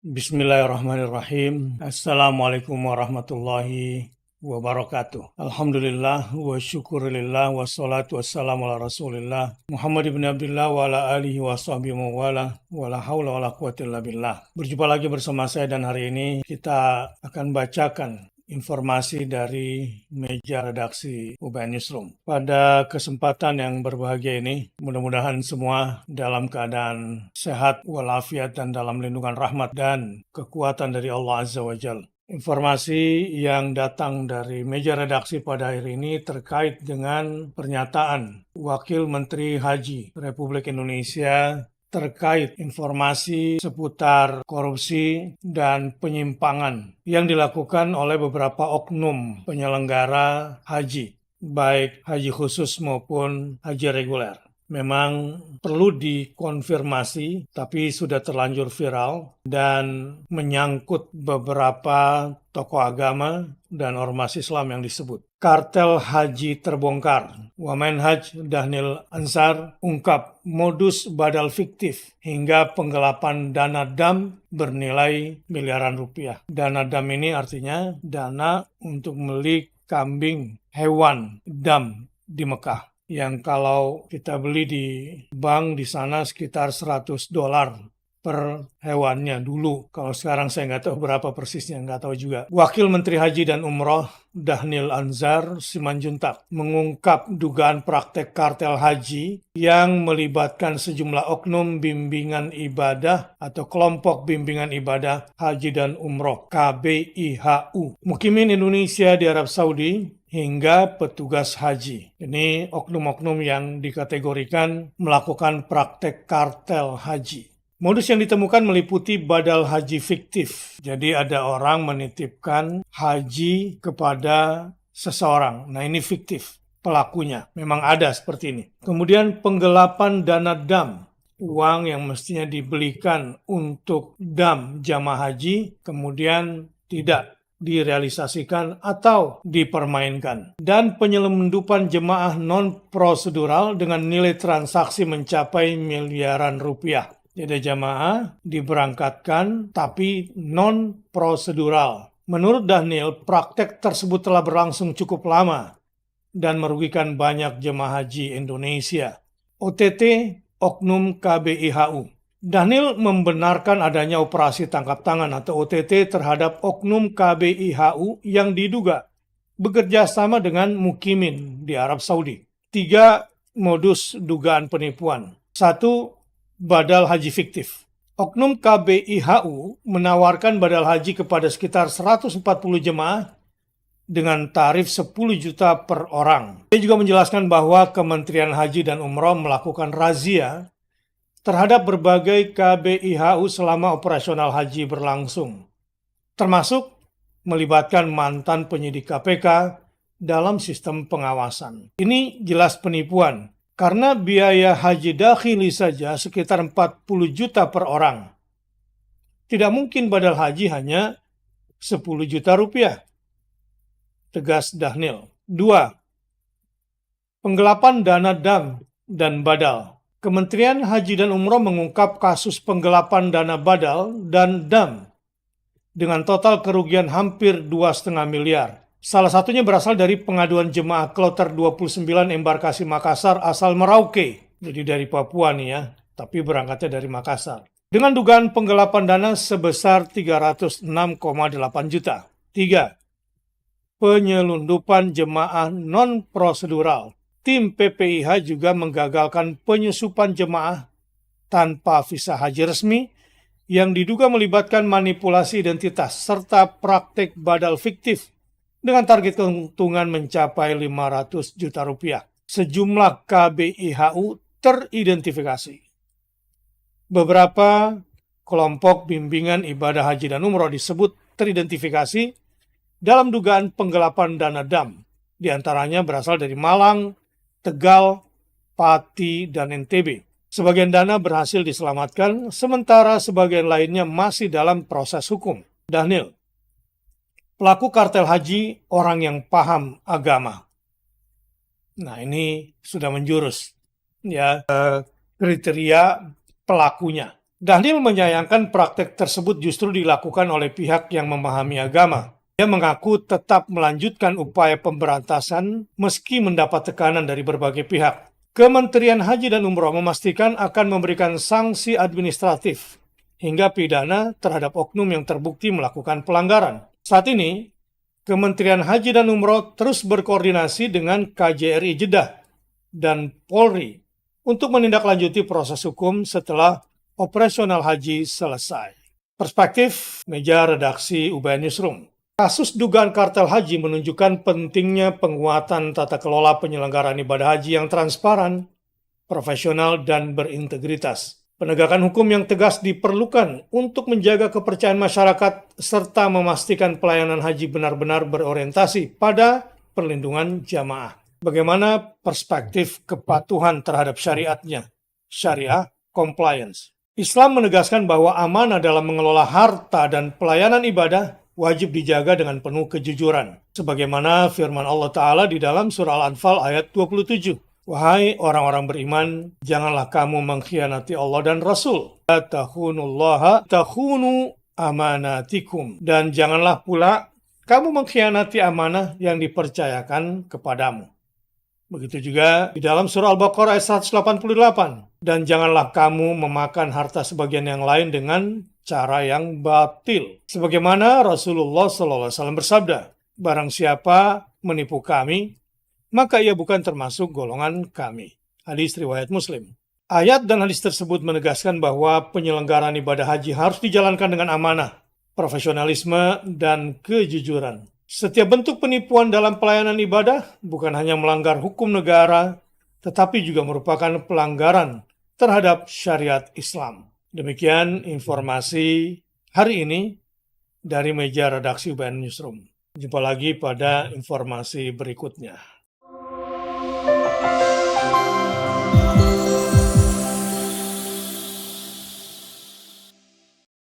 Bismillahirrahmanirrahim. Assalamualaikum warahmatullahi wabarakatuh. Alhamdulillah wa syukurillah wassalatu wassalamu ala rasulillah Muhammad ibn Abdullah wa ala alihi wa sahbihi wa la hawla wa la quwwata illa billah. Berjumpa lagi bersama saya dan hari ini kita akan bacakan informasi dari meja redaksi UBN Newsroom. Pada kesempatan yang berbahagia ini, mudah-mudahan semua dalam keadaan sehat walafiat dan dalam lindungan rahmat dan kekuatan dari Allah Azza wa Jalla. Informasi yang datang dari meja redaksi pada hari ini terkait dengan pernyataan Wakil Menteri Haji Republik Indonesia terkait informasi seputar korupsi dan penyimpangan yang dilakukan oleh beberapa oknum penyelenggara haji, baik haji khusus maupun haji reguler. Memang perlu dikonfirmasi, tapi sudah terlanjur viral dan menyangkut beberapa tokoh agama dan ormas Islam yang disebut. Kartel haji terbongkar. Wamenhaj Dhanil Ansar ungkap modus badal fiktif hingga penggelapan dana dam bernilai miliaran rupiah. Dana dam ini artinya dana untuk membeli kambing hewan dam di Mekah, yang kalau kita beli di bank di sana sekitar $100 per hewannya dulu. Kalau sekarang saya nggak tahu berapa persisnya, nggak tahu juga. Wakil Menteri Haji dan Umroh Dhanil Ansar Simanjuntak mengungkap dugaan praktek kartel haji yang melibatkan sejumlah oknum bimbingan ibadah atau kelompok bimbingan ibadah haji dan umroh KBIHU, mukimin Indonesia di Arab Saudi, hingga petugas haji. Ini oknum-oknum yang dikategorikan melakukan praktek kartel haji. Modus yang ditemukan meliputi badal haji fiktif. Jadi ada orang menitipkan haji kepada seseorang. Nah, ini fiktif pelakunya. Memang ada seperti ini. Kemudian penggelapan dana dam. Uang yang mestinya dibelikan untuk dam jamaah haji kemudian tidak direalisasikan atau dipermainkan. Dan penyelundupan jemaah non-prosedural dengan nilai transaksi mencapai miliaran rupiah. Jadi jamaah diberangkatkan tapi non-prosedural. Menurut Dhanil, praktek tersebut telah berlangsung cukup lama dan merugikan banyak jemaah haji Indonesia. OTT Oknum KBIHU. Dhanil membenarkan adanya operasi tangkap tangan atau OTT terhadap oknum KBIHU yang diduga bekerja sama dengan mukimin di Arab Saudi. 3 modus dugaan penipuan. 1. Badal haji fiktif. Oknum KBIHU menawarkan badal haji kepada sekitar 140 jemaah dengan tarif 10 juta per orang. Dia juga menjelaskan bahwa Kementerian Haji dan Umroh melakukan razia terhadap berbagai KBIHU selama operasional haji berlangsung, termasuk melibatkan mantan penyidik KPK dalam sistem pengawasan. Ini jelas penipuan, karena biaya haji dakhili saja sekitar 40 juta per orang. Tidak mungkin badal haji hanya 10 juta rupiah, tegas Dhanil. 2. Penggelapan dana dam dan badal. Kementerian Haji dan Umroh mengungkap kasus penggelapan dana badal dan dam dengan total kerugian hampir 2,5 miliar. Salah satunya berasal dari pengaduan jemaah kloter 29 embarkasi Makassar asal Merauke. Jadi dari Papua nih ya, tapi berangkatnya dari Makassar. Dengan dugaan penggelapan dana sebesar 306,8 juta. 3. Penyelundupan jemaah non-prosedural. Tim PPIH juga menggagalkan penyusupan jemaah tanpa visa haji resmi yang diduga melibatkan manipulasi identitas serta praktek badal fiktif dengan target keuntungan mencapai 500 juta rupiah. Sejumlah KBIHU teridentifikasi. Beberapa kelompok bimbingan ibadah haji dan umroh disebut teridentifikasi dalam dugaan penggelapan dana dam. Di antaranya berasal dari Malang, Tegal, Pati, dan NTB. Sebagian dana berhasil diselamatkan, sementara sebagian lainnya masih dalam proses hukum. Dhanil, pelaku kartel haji orang yang paham agama. Nah, ini sudah menjurus ya kriteria pelakunya. Dhanil menyayangkan praktek tersebut justru dilakukan oleh pihak yang memahami agama. Dia mengaku tetap melanjutkan upaya pemberantasan meski mendapat tekanan dari berbagai pihak. Kementerian Haji dan Umroh memastikan akan memberikan sanksi administratif hingga pidana terhadap oknum yang terbukti melakukan pelanggaran. Saat ini, Kementerian Haji dan Umroh terus berkoordinasi dengan KJRI Jeddah dan Polri untuk menindaklanjuti proses hukum setelah operasional haji selesai. Perspektif meja redaksi UBN Newsroom. Kasus dugaan kartel haji menunjukkan pentingnya penguatan tata kelola penyelenggaraan ibadah haji yang transparan, profesional, dan berintegritas. Penegakan hukum yang tegas diperlukan untuk menjaga kepercayaan masyarakat serta memastikan pelayanan haji benar-benar berorientasi pada perlindungan jamaah. Bagaimana perspektif kepatuhan terhadap syariatnya? Syariah compliance. Islam menegaskan bahwa amanah dalam mengelola harta dan pelayanan ibadah wajib dijaga dengan penuh kejujuran. Sebagaimana firman Allah Ta'ala di dalam surah Al-Anfal ayat 27. Wahai orang-orang beriman, janganlah kamu mengkhianati Allah dan Rasul. La takhunullaha takhunu amanatikum. Dan janganlah pula kamu mengkhianati amanah yang dipercayakan kepadamu. Begitu juga di dalam surah Al-Baqarah ayat 188. Dan janganlah kamu memakan harta sebagian yang lain dengan cara yang batil. Sebagaimana Rasulullah SAW bersabda, barang siapa menipu kami, maka ia bukan termasuk golongan kami. Hadis riwayat Muslim. Ayat dan hadis tersebut menegaskan bahwa penyelenggaraan ibadah haji harus dijalankan dengan amanah, profesionalisme, dan kejujuran. Setiap bentuk penipuan dalam pelayanan ibadah bukan hanya melanggar hukum negara, tetapi juga merupakan pelanggaran terhadap syariat Islam. Demikian informasi hari ini dari meja redaksi UBN Newsroom. Jumpa lagi pada informasi berikutnya.